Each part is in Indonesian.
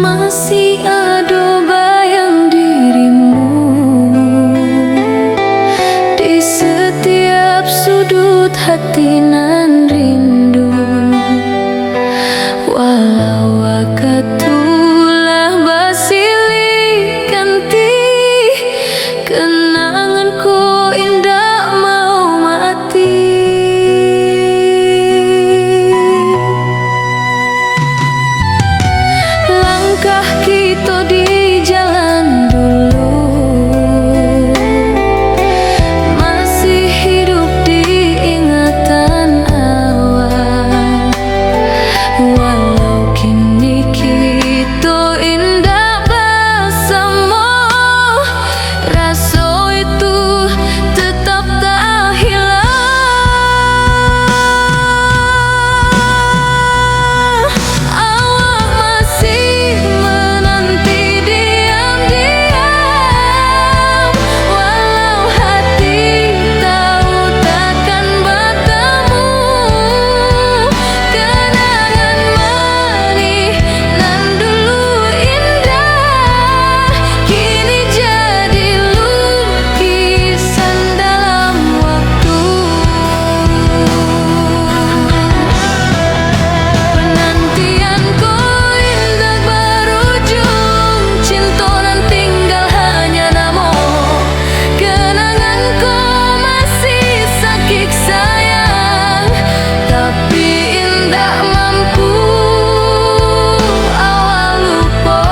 Masih ada bayang dirimu di setiap sudut hati nan rindu. Walau akatulah basilih ganti, kenanganku indah mau mati. Langkah kita di jalan dulu masih hidup di ingatan awal. Walau kini kita indah bersama, rasa itu tetap tak hilang. Awak masih menanti diam-diam, walau hati tahu takkan bertemu. Kenangan manis nan dulu indah kini jadi lukisan dalam waktu. Penantianku indah berujung, cinta nan tinggal hanya nama. Kenanganku masih sakit sayang, tapi indah mampu awal lupa.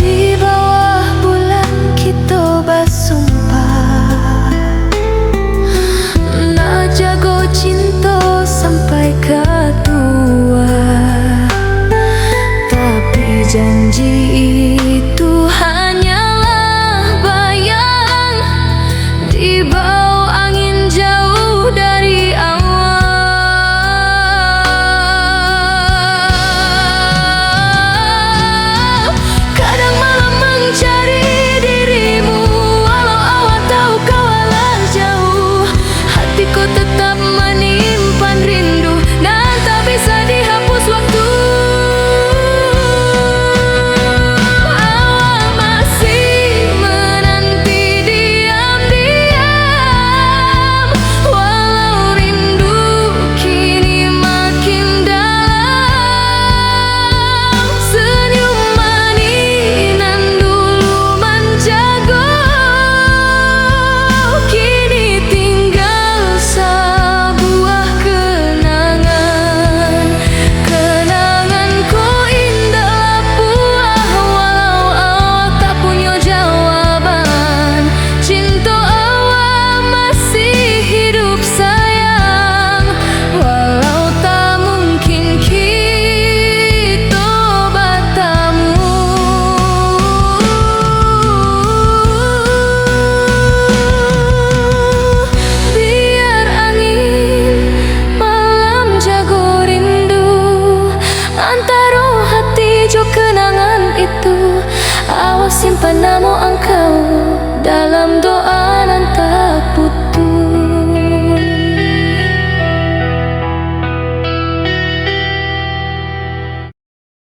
Di bawah bulan kita bersumpah nak jaga cinta sampai kedua, tapi janji itu hanyalah bayang di bawah angin jauh dari awal. Kadang malam mencari dirimu, walau awak tahu kau alah jauh. Hatiku tetap menyimpan rindu dan tak bisa dihapus waktu. Awak masih menanti diam-diam, walau rindu kini makin dalam. Senyum manis nan dulu menjaga kini tinggal sebuah kenangan. Kenanganku indah puah, walau awak tak punya jawaban. Cinta awak masih hidup sayang, walau tak mungkin kita bertemu. Biar angin malam jago rindu antara hati jo kenangan itu. Awak simpan nama angka